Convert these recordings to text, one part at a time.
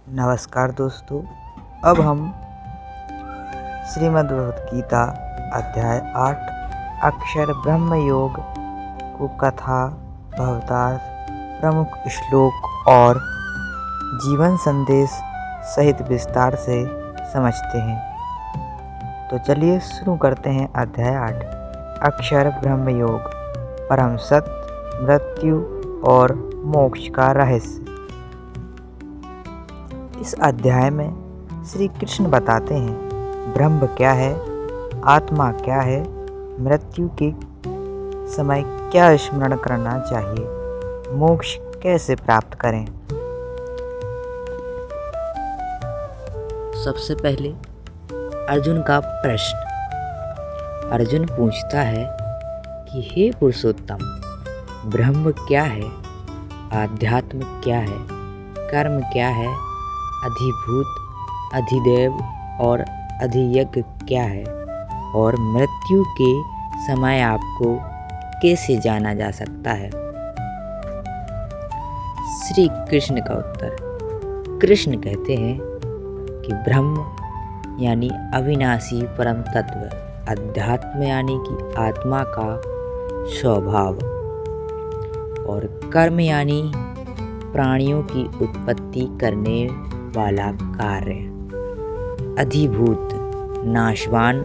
नमस्कार दोस्तों। अब हम श्रीमद् भगवत गीता अध्याय 8 अक्षर ब्रह्म योग को कथा, भवतार्थ, प्रमुख श्लोक और जीवन संदेश सहित विस्तार से समझते हैं। तो चलिए शुरू करते हैं। अध्याय 8 अक्षर ब्रह्म योग, परम सत्य, मृत्यु और मोक्ष का रहस्य। इस अध्याय में श्री कृष्ण बताते हैं ब्रह्म क्या है, आत्मा क्या है, मृत्यु के समय क्या स्मरण करना चाहिए, मोक्ष कैसे प्राप्त करें। सबसे पहले अर्जुन का प्रश्न। अर्जुन पूछता है कि हे पुरुषोत्तम, ब्रह्म क्या है, आध्यात्म क्या है, कर्म क्या है, अधिभूत, अधिदेव और अधियज्ञ क्या है, और मृत्यु के समय आपको कैसे जाना जा सकता है। श्री कृष्ण का उत्तर। कृष्ण कहते हैं कि ब्रह्म यानी अविनाशी परम तत्व, अध्यात्म यानी कि आत्मा का स्वभाव, और कर्म यानी प्राणियों की उत्पत्ति करने वाला कार्य, अधिभूत नाशवान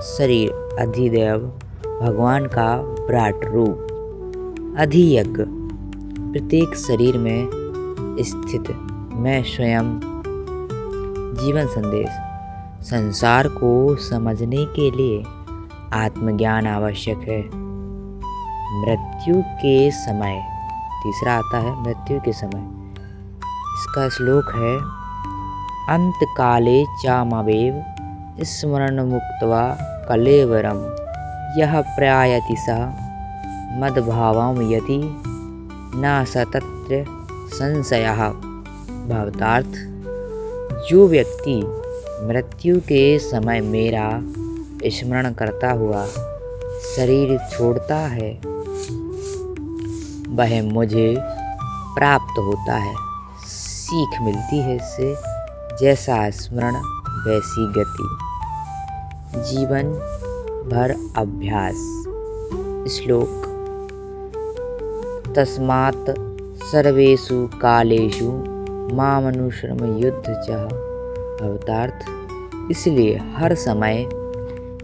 शरीर, अधिदेव भगवान का विराट रूप, अधियज्ञ प्रत्येक शरीर में स्थित मैं स्वयं। जीवन संदेश। संसार को समझने के लिए आत्मज्ञान आवश्यक है। मृत्यु के समय, तीसरा आता है मृत्यु के समय। इसका श्लोक है अंत काले चामवेव स्मरण मुक्त्वा कलेवरम यह प्रयायति सा मद्भावं यति न सतत्र संशयः। भावार्थ, जो व्यक्ति मृत्यु के समय मेरा स्मरण करता हुआ शरीर छोड़ता है वह मुझे प्राप्त होता है। सीख मिलती है इससे, जैसा स्मरण वैसी गति। जीवन भर अभ्यास। श्लोक तस्मात् सर्वेषु कालेषु मामनुसरम युद्धचः। भावार्थ, इसलिए हर समय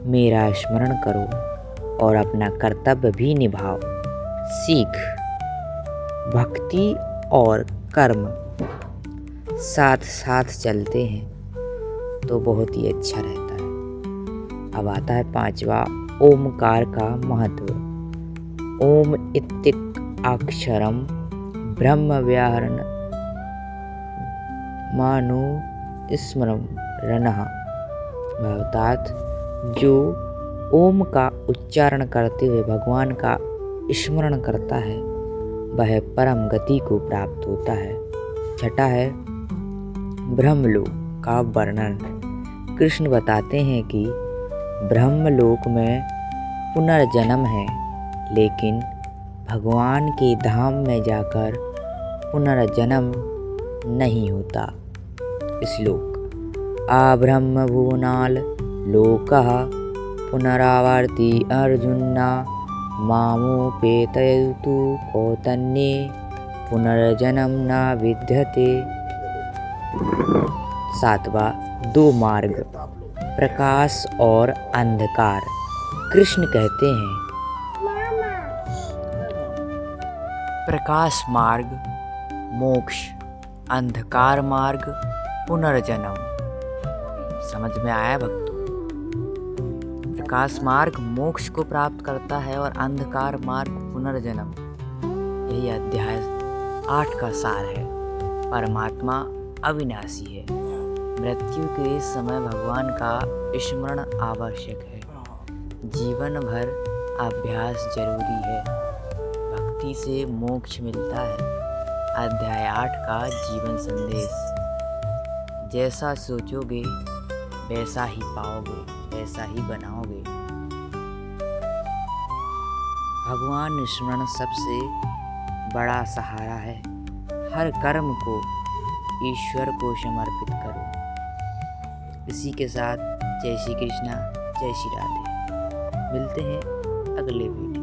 मेरा स्मरण करो और अपना कर्तव्य भी निभाओ। सीख। भक्ति और कर्म साथ साथ चलते हैं तो बहुत ही अच्छा रहता है। अब आता है पांचवा, ओमकार का महत्व। ओम इत्युक्त अक्षरम ब्रह्म व्याहरण मानो स्मरम रणः। भावार्थ, जो ओम का उच्चारण करते हुए भगवान का स्मरण करता है वह परम गति को प्राप्त होता है। छठा है ब्रह्मलोक का वर्णन। कृष्ण बताते हैं कि ब्रह्मलोक में पुनर्जन्म है, लेकिन भगवान के धाम में जाकर पुनर्जन्म नहीं होता। श्लोक आब्रह्म भुवनाल लोकः पुनरावर्ति अर्जुना मामुपेतयतु कौतन्ये पुनर्जन्म न विद्यते। सातवां, दो मार्ग, प्रकाश और अंधकार। कृष्ण कहते हैं प्रकाश मार्ग मोक्ष, अंधकार मार्ग पुनर्जन्म। समझ में आया भक्तों? प्रकाश मार्ग मोक्ष को प्राप्त करता है और अंधकार मार्ग पुनर्जन्म। यही अध्याय 8 का सार है। परमात्मा अविनाशी है। मृत्यु के समय भगवान का स्मरण आवश्यक है। जीवन भर अभ्यास जरूरी है। भक्ति से मोक्ष मिलता है। अध्याय 8 का जीवन संदेश। जैसा सोचोगे वैसा ही पाओगे, वैसा ही बनाओगे। भगवान स्मरण सबसे बड़ा सहारा है। हर कर्म को ईश्वर को समर्पित करो। इसी के साथ जय श्री कृष्णा, जय श्री राधे। मिलते हैं अगले वीडियो।